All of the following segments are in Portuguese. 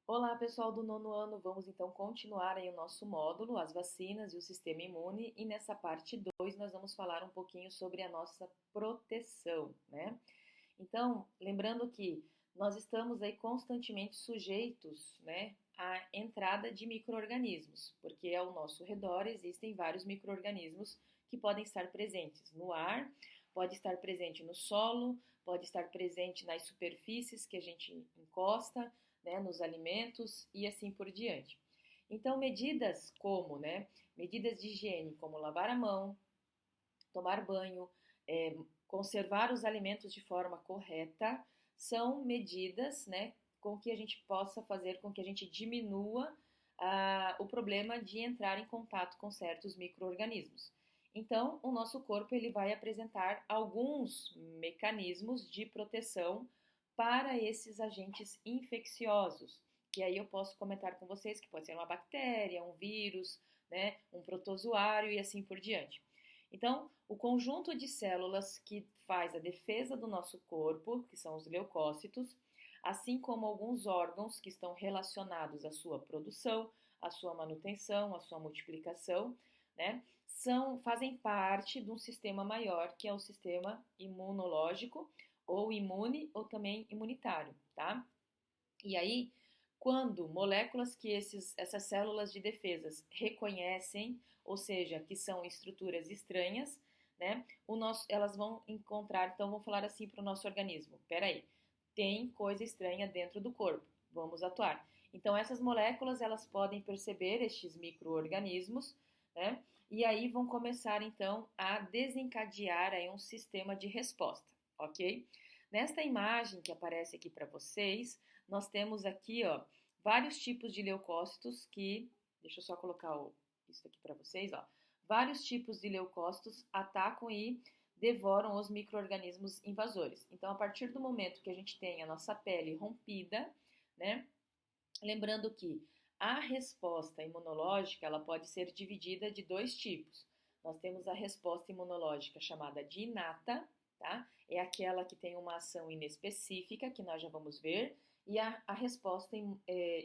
Olá, pessoal do nono ano. Vamos então continuar aí o nosso módulo, as vacinas e o sistema imune. E nessa parte 2 nós vamos falar um pouquinho sobre a nossa proteção, né? Então, lembrando que nós estamos aí constantemente sujeitos, né, à entrada de micro-organismos, porque ao nosso redor existem vários micro-organismos que podem estar presentes no ar, pode estar presente no solo, pode estar presente nas superfícies que a gente encosta, né, nos alimentos e assim por diante. Então, medidas como, né, medidas de higiene, como lavar a mão, tomar banho, conservar os alimentos de forma correta, são medidas, né, com que a gente possa fazer com que a gente diminua o problema de entrar em contato com certos micro-organismos. Então, o nosso corpo ele vai apresentar alguns mecanismos de proteção para esses agentes infecciosos. E aí eu posso comentar com vocês que pode ser uma bactéria, um vírus, né, um protozoário e assim por diante. Então, o conjunto de células que faz a defesa do nosso corpo, que são os leucócitos, assim como alguns órgãos que estão relacionados à sua produção, à sua manutenção, à sua multiplicação, né, fazem parte de um sistema maior, que é o sistema imunológico, ou imune, ou também imunitário, tá? E aí, quando moléculas que essas células de defesas reconhecem, ou seja, que são estruturas estranhas, né? Elas vão encontrar, então vão falar assim para o nosso organismo: peraí, tem coisa estranha dentro do corpo, vamos atuar. Então essas moléculas elas podem perceber estes micro-organismos, né? E aí vão começar então a desencadear aí um sistema de resposta, ok? Nesta imagem que aparece aqui para vocês, nós temos aqui, ó, vários tipos de leucócitos que, deixa eu só colocar isso aqui para vocês, ó. Vários tipos de leucócitos atacam e devoram os micro-organismos invasores. Então, a partir do momento que a gente tem a nossa pele rompida, né? Lembrando que a resposta imunológica, ela pode ser dividida de dois tipos. Nós temos a resposta imunológica chamada de inata, tá? É aquela que tem uma ação inespecífica, que nós já vamos ver, e a resposta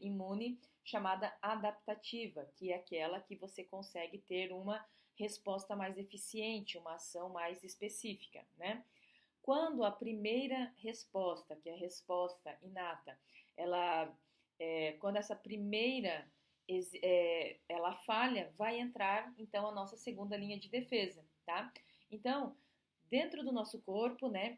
imune chamada adaptativa, que é aquela que você consegue ter uma resposta mais eficiente, uma ação mais específica, né? Quando a primeira resposta, que é a resposta inata, ela, quando essa primeira ela falha, vai entrar então a nossa segunda linha de defesa, tá? Então, dentro do nosso corpo, né,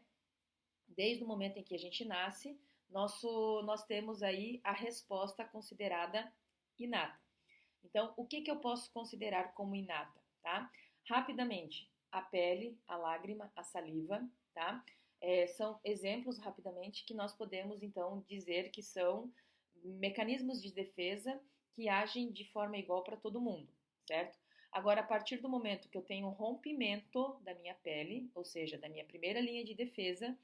desde o momento em que a gente nasce, nós temos aí a resposta considerada inata. Então, o que, que eu posso considerar como inata, tá? Rapidamente, a pele, a lágrima, a saliva, tá? São exemplos, rapidamente, que nós podemos, então, dizer que são mecanismos de defesa que agem de forma igual para todo mundo, certo? Agora, a partir do momento que eu tenho um rompimento da minha pele, ou seja, da minha primeira linha de defesa,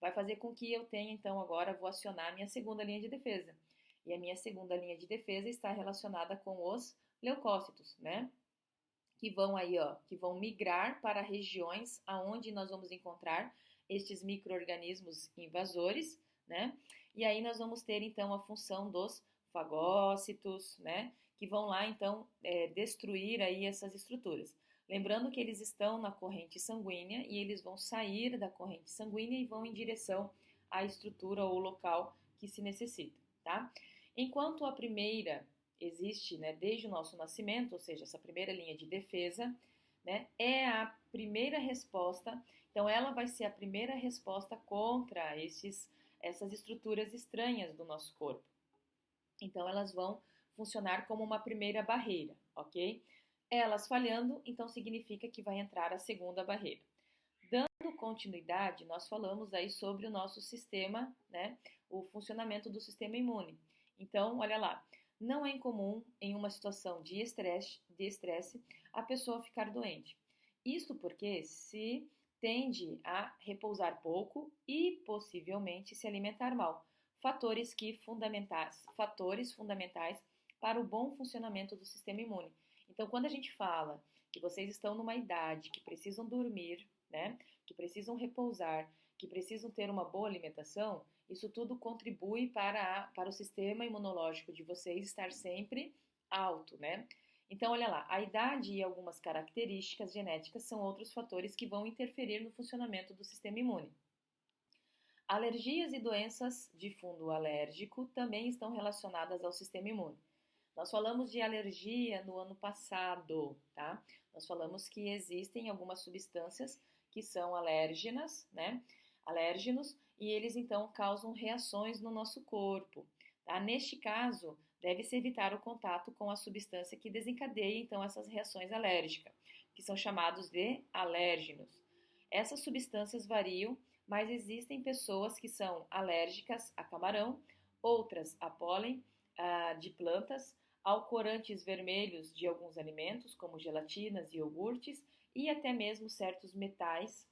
vai fazer com que eu tenha, então, agora vou acionar a minha segunda linha de defesa. E a minha segunda linha de defesa está relacionada com os leucócitos, né? Que vão aí, ó, que vão migrar para regiões aonde nós vamos encontrar estes micro-organismos invasores, né? E aí nós vamos ter então a função dos fagócitos, né? Que vão lá então destruir aí essas estruturas. Lembrando que eles estão na corrente sanguínea e eles vão sair da corrente sanguínea e vão em direção à estrutura ou local que se necessita, tá? Enquanto a primeira existe, né, desde o nosso nascimento, ou seja, essa primeira linha de defesa, né, é a primeira resposta. Então, ela vai ser a primeira resposta contra essas estruturas estranhas do nosso corpo. Então, elas vão funcionar como uma primeira barreira, ok? Elas falhando, então significa que vai entrar a segunda barreira. Dando continuidade, nós falamos aí sobre o nosso sistema, né, o funcionamento do sistema imune. Então, olha lá, não é incomum em uma situação de estresse a pessoa ficar doente. Isto porque se tende a repousar pouco e possivelmente se alimentar mal. Fatores fundamentais para o bom funcionamento do sistema imune. Então, quando a gente fala que vocês estão numa idade que precisam dormir, né, que precisam repousar, que precisam ter uma boa alimentação, Isso tudo contribui para o sistema imunológico de vocês estar sempre alto, né? Então, olha lá, a idade e algumas características genéticas são outros fatores que vão interferir no funcionamento do sistema imune. Alergias e doenças de fundo alérgico também estão relacionadas ao sistema imune. Nós falamos de alergia no ano passado, tá? Nós falamos que existem algumas substâncias que são alérgenas, né? Alérgenos, e eles então causam reações no nosso corpo, tá? Neste caso, deve-se evitar o contato com a substância que desencadeia então essas reações alérgicas, que são chamados de alérgenos. Essas substâncias variam, mas existem pessoas que são alérgicas a camarão, outras a pólen de plantas, ao corantes vermelhos de alguns alimentos, como gelatinas e iogurtes, e até mesmo certos metais,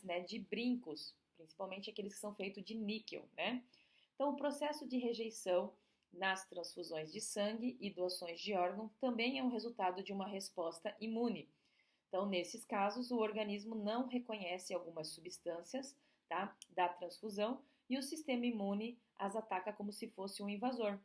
né, de brincos, principalmente aqueles que são feitos de níquel, né? Então, o processo de rejeição nas transfusões de sangue e doações de órgão também é um resultado de uma resposta imune. Então, nesses casos, o organismo não reconhece algumas substâncias, tá, da transfusão e o sistema imune as ataca como se fosse um invasor,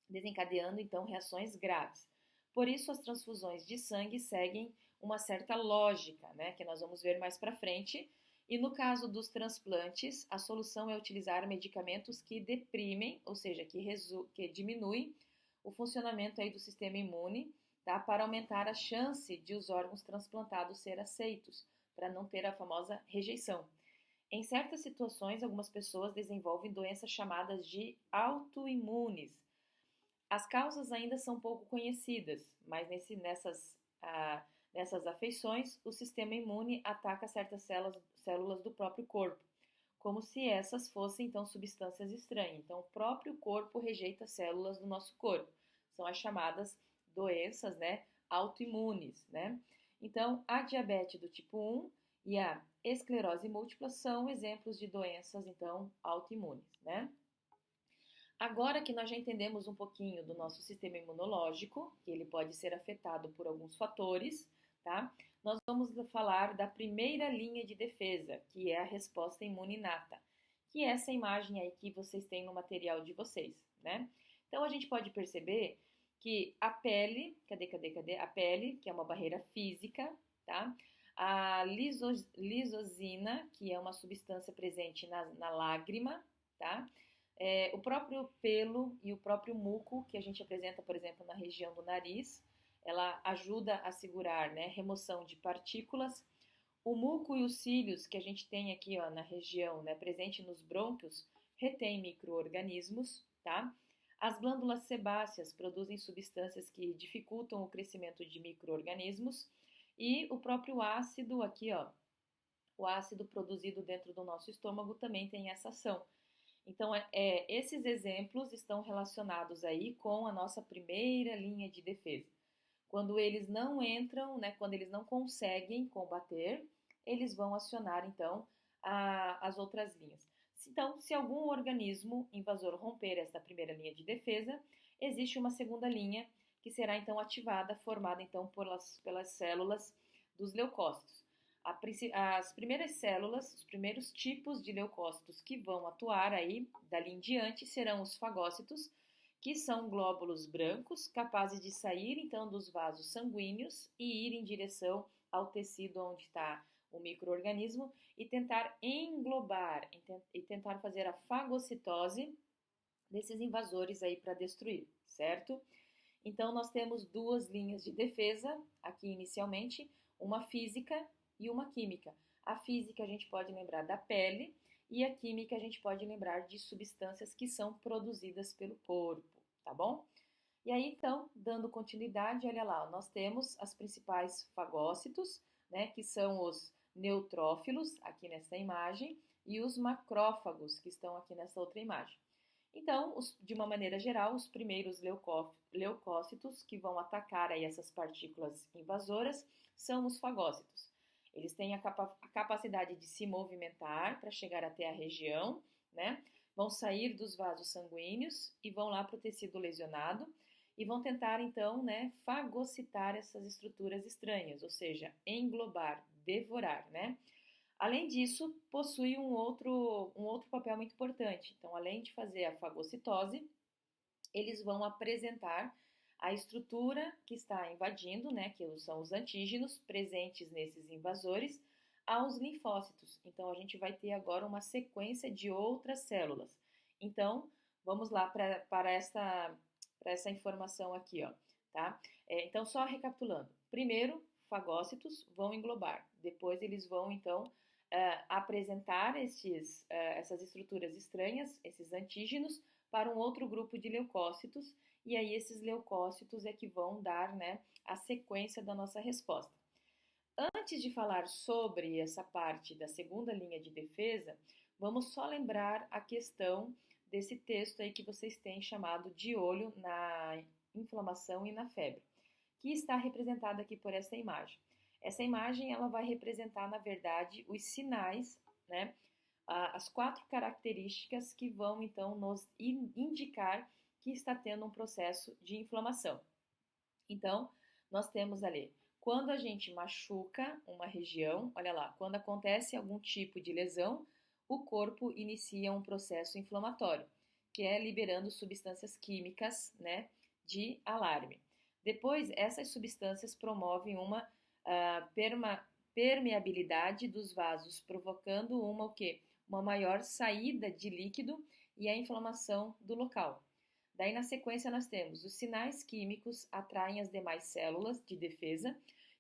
desencadeando então reações graves. Por isso, as transfusões de sangue seguem uma certa lógica, né, que nós vamos ver mais para frente. E no caso dos transplantes, a solução é utilizar medicamentos que deprimem, ou seja, que diminuem o funcionamento aí do sistema imune, tá, para aumentar a chance de os órgãos transplantados ser aceitos, para não ter a famosa rejeição. Em certas situações, algumas pessoas desenvolvem doenças chamadas de autoimunes. As causas ainda são pouco conhecidas, mas nessas afeições, o sistema imune ataca certas células do próprio corpo, como se essas fossem então substâncias estranhas. Então, o próprio corpo rejeita células do nosso corpo. São as chamadas doenças, né, autoimunes, né? Então, a diabetes do tipo 1 e a esclerose múltipla são exemplos de doenças, então, autoimunes, né? Agora que nós já entendemos um pouquinho do nosso sistema imunológico, que ele pode ser afetado por alguns fatores, tá? Nós vamos falar da primeira linha de defesa, que é a resposta imune inata, que é essa imagem aí que vocês têm no material de vocês, né? Então a gente pode perceber que a pele, cadê? A pele, que é uma barreira física, tá? A lisozina, que é uma substância presente na lágrima, tá? O próprio pelo e o próprio muco, que a gente apresenta, por exemplo, na região do nariz, ela ajuda a segurar, né, remoção de partículas. O muco e os cílios, que a gente tem aqui, ó, na região, né, presente nos brônquios, retém micro-organismos, tá? As glândulas sebáceas produzem substâncias que dificultam o crescimento de micro-organismos e o próprio ácido aqui, ó, o ácido produzido dentro do nosso estômago também tem essa ação. Então, esses exemplos estão relacionados aí com a nossa primeira linha de defesa. Quando eles não entram, né, quando eles não conseguem combater, eles vão acionar, então, as outras linhas. Então, se algum organismo invasor romper esta primeira linha de defesa, existe uma segunda linha que será, então, ativada, formada, então, pelas células dos leucócitos. As primeiras células, os primeiros tipos de leucócitos que vão atuar aí, dali em diante, serão os fagócitos, que são glóbulos brancos capazes de sair então dos vasos sanguíneos e ir em direção ao tecido onde está o micro-organismo e tentar englobar e tentar fazer a fagocitose desses invasores aí para destruir, certo? Então nós temos duas linhas de defesa aqui inicialmente, uma física e uma química. A física a gente pode lembrar da pele e a química a gente pode lembrar de substâncias que são produzidas pelo corpo, tá bom? E aí então, dando continuidade, olha lá, nós temos as principais fagócitos, né, que são os neutrófilos, aqui nessa imagem, e os macrófagos, que estão aqui nessa outra imagem. Então, de uma maneira geral, os primeiros leucócitos que vão atacar aí essas partículas invasoras são os fagócitos. Eles têm a capacidade de se movimentar para chegar até a região, né? Vão sair dos vasos sanguíneos e vão lá para o tecido lesionado e vão tentar, então, né, fagocitar essas estruturas estranhas, ou seja, englobar, devorar, né? Além disso, possui um outro papel muito importante. Então, além de fazer a fagocitose, eles vão apresentar a estrutura que está invadindo, né, que são os antígenos presentes nesses invasores, aos linfócitos. Então, a gente vai ter agora uma sequência de outras células. Então, vamos lá para essa informação aqui, ó, tá? Então, só recapitulando. Primeiro, fagócitos vão englobar. Depois, eles vão, então, apresentar essas estruturas estranhas, esses antígenos, para um outro grupo de leucócitos, e aí esses leucócitos é que vão dar, né, a sequência da nossa resposta. Antes de falar sobre essa parte da segunda linha de defesa, vamos só lembrar a questão desse texto aí que vocês têm chamado de olho na inflamação e na febre, que está representada aqui por essa imagem. Essa imagem ela vai representar, na verdade, os sinais, né, as 4 características que vão então nos indicar que está tendo um processo de inflamação. Então, nós temos ali, quando a gente machuca uma região, olha lá, quando acontece algum tipo de lesão, o corpo inicia um processo inflamatório, que é liberando substâncias químicas, né, de alarme. Depois, essas substâncias promovem uma permeabilidade dos vasos, provocando o quê? Uma maior saída de líquido e a inflamação do local. Daí, na sequência, nós temos os sinais químicos atraem as demais células de defesa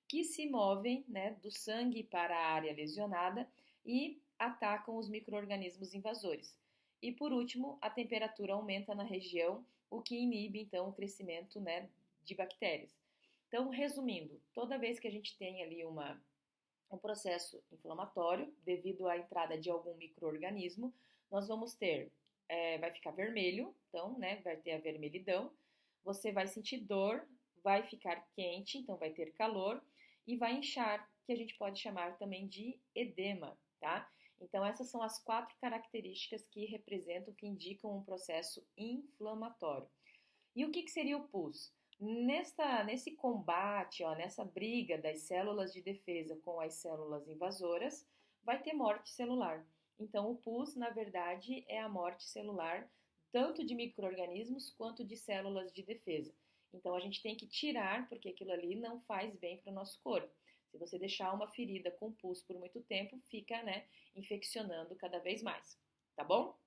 que se movem, né, do sangue para a área lesionada e atacam os micro-organismos invasores. E, por último, a temperatura aumenta na região, o que inibe, então, o crescimento, né, de bactérias. Então, resumindo, toda vez que a gente tem ali um processo inflamatório devido à entrada de algum micro-organismo, nós vamos ter, vai ficar vermelho, então, né, vai ter a vermelhidão, você vai sentir dor, vai ficar quente, então vai ter calor, e vai inchar, que a gente pode chamar também de edema, tá? Então, essas são as 4 características que representam, que indicam um processo inflamatório. E o que seria o pus? Nesse combate, ó, nessa briga das células de defesa com as células invasoras, vai ter morte celular. Então, o pus, na verdade, é a morte celular tanto de micro-organismos quanto de células de defesa. Então, a gente tem que tirar, porque aquilo ali não faz bem para o nosso corpo. Se você deixar uma ferida com pus por muito tempo, fica, né, infeccionando cada vez mais, tá bom?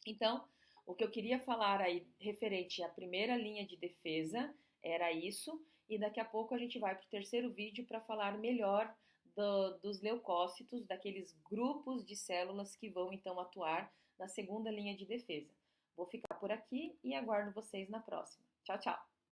Então, o que eu queria falar aí referente à primeira linha de defesa era isso, e daqui a pouco a gente vai para o terceiro vídeo para falar melhor dos leucócitos, daqueles grupos de células que vão então atuar na segunda linha de defesa. Vou ficar por aqui e aguardo vocês na próxima. Tchau, tchau!